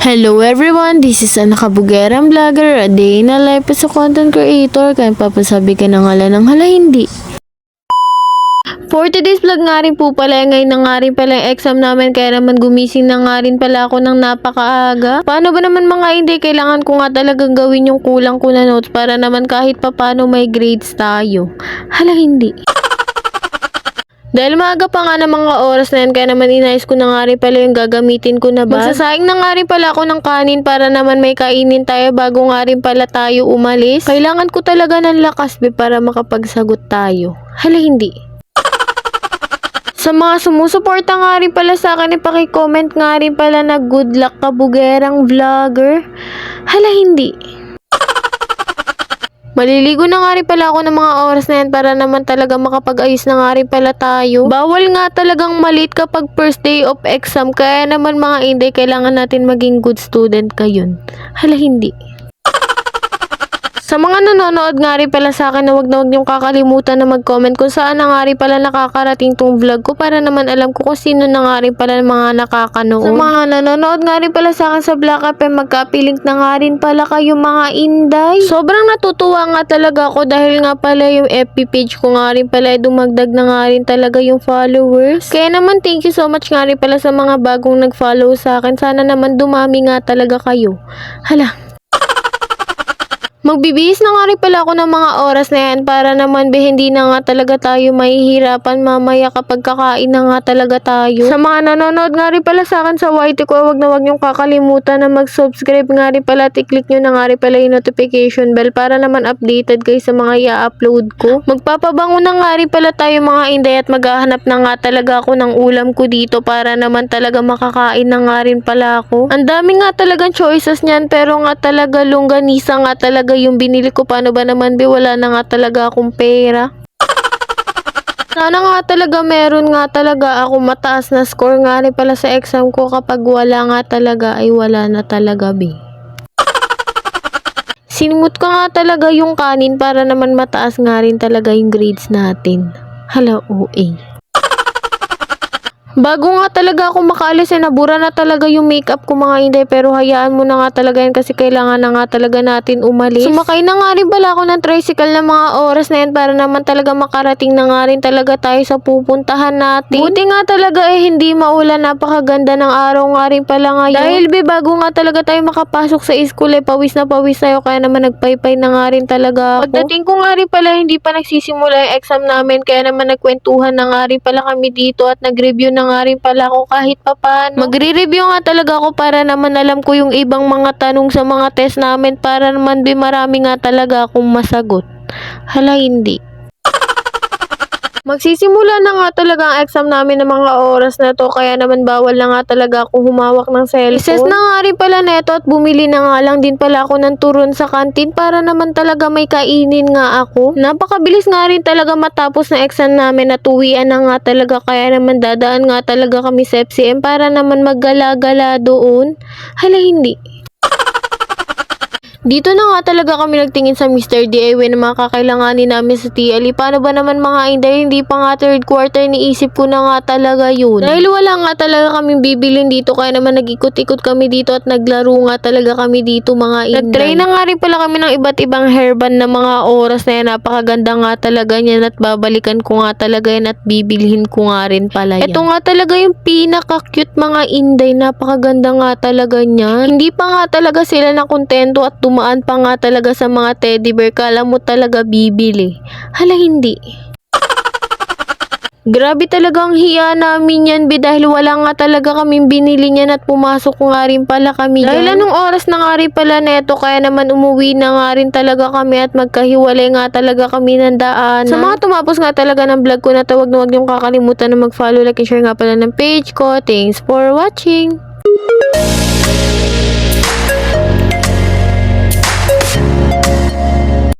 Hello everyone, this is Ana Kabugerang Vlogger, a day in a life as a content creator. Kaya papasabi ka ng ng hala hindi. For today's vlog nga rin po pala, ngayon na nga rin pala yung exam namin, kaya naman gumising na nga rin pala ako ng napakaaga. Paano ba naman mga hindi, kailangan ko nga talagang gawin yung kulang ko na notes para naman kahit papano may grades tayo. Hala hindi. Dahil maaga pa nga ng mga oras na yan, kaya naman inayos ko na nga rin pala yung gagamitin ko na bag. Magsasaing na nga rin pala ako ng kanin para naman may kainin tayo bago nga rin pala tayo umalis. Kailangan ko talaga ng lakas para makapagsagot tayo. Hala hindi. Sa mga sumusuporta nga rin pala sa akin, ipaki-comment nga rin pala na good luck Kabugerang Vlogger. Hala hindi. Maliligo na nga rin pala ako ng mga oras na yan para naman talaga makapag-ayos na nga rin pala tayo. Bawal nga talagang malit kapag first day of exam, kaya naman mga hindi, kailangan natin maging good student kayon. Hala hindi. Sa mga nanonood nga rin pala sa akin, na wag niyong kakalimutan na mag-comment kung saan na nga rin pala nakakarating tong vlog ko para naman alam ko kung sino na nga rin pala mga nakakanood. Sa mga nanonood nga rin pala sa akin sa Black FM, magka-link na nga rin pala kayo mga inday. Sobrang natutuwa nga talaga ako dahil nga pala yung FB page ko nga rin pala dumagdag na nga rin talaga yung followers. Kaya naman thank you so much nga rin pala sa mga bagong nag-follow sa akin. Sana naman dumami nga talaga kayo. Hala. Magbibihis na nga rin pala ako ng mga oras na yan para naman hindi na nga talaga tayo mahihirapan mamaya kapag kakain na nga talaga tayo. Sa mga nanonood nga rin pala sa akin sa YT ko, wag niyong kakalimutan na mag-subscribe nga rin pala at i-click nyo na nga rin pala yung notification bell para naman updated kayo sa mga i-upload ko. Magpapabango na nga rin pala tayo mga inday at maghahanap na nga talaga ako ng ulam ko dito para naman talaga makakain na nga rin pala ako. Ang dami nga talagang choices niyan pero nga talaga longganisa nga talaga yung binili ko. Paano ba naman wala na nga talaga akong pera. Sana nga talaga meron nga talaga ako mataas na score nga rin pala sa exam ko. Kapag wala nga talaga ay wala na talaga Sinimut ko nga talaga yung kanin para naman mataas nga rin talaga yung grades natin. Hala OA. Bago nga talaga ako makaalis nabura na talaga yung makeup ko mga inday, pero hayaan mo na nga talaga yan kasi kailangan na nga talaga natin umalis. Sumakay na nga rin pala ako ng tricycle na mga oras na yan para naman talaga makarating na nga rin talaga tayo sa pupuntahan natin. Buti nga talaga hindi maulan, napakaganda ng araw nga rin pala ngayon. Dahil bago nga talaga tayo makapasok sa school pawis na pawis tayo, kaya naman nagpaypay na nga rin talaga ako. Pagdating ko nga rin pala hindi pa nagsisimula yung exam namin, kaya naman nagkwentuhan na nga rin pala kami dito at nag-review na nga rin pala ako kahit papaano. Magre-review nga talaga ako para naman alam ko yung ibang mga tanong sa mga test namin para naman marami nga talaga akong masagot. Hala hindi. Magsisimula na nga talaga ang exam namin ng mga oras na to, kaya naman bawal na nga talaga akong humawak ng cellphone. Ises na nga rin pala neto at bumili na nga lang din pala ako ng turon sa kantin para naman talaga may kainin nga ako. Napakabilis nga rin talaga matapos na exam namin at uwian na nga talaga, kaya naman dadaan nga talaga kami sa FCM para naman maggala-gala doon. Hala hindi. Dito na nga talaga kami nagtingin sa Mr. DIY na mga kakailanganin namin sa TLE. Paano ba naman mga inday, hindi pa nga third quarter, niisip ko na nga talaga yun. Dahil wala nga talaga kaming bibilin dito, kaya naman nag-ikot-ikot kami dito at naglaro nga talaga kami dito mga inday. Nag-try na nga rin pala kami ng iba't ibang hairband na mga oras na yan. Napakaganda nga talaga niyan at babalikan ko nga talaga yan at bibilhin ko nga rin pala yan. Ito nga talaga yung pinaka-cute mga inday, napakaganda nga talaga niyan. Hindi pa nga talaga sila nakontento at dumaan pa nga talaga sa mga teddy bear. Kala mo talaga bibili. Hala hindi. Grabe talagang hiya namin yan dahil wala nga talaga kaming binili niyan at pumasok nga rin pala kami dyan. Dahil anong oras na nga rin pala neto, kaya naman umuwi na nga rin talaga kami at magkahiwalay nga talaga kami ng daan. Sa mga tumapos nga talaga ng vlog ko na to, wag na wag niyong kakalimutan na mag-follow, like, and share nga pala ng page ko. Thanks for watching.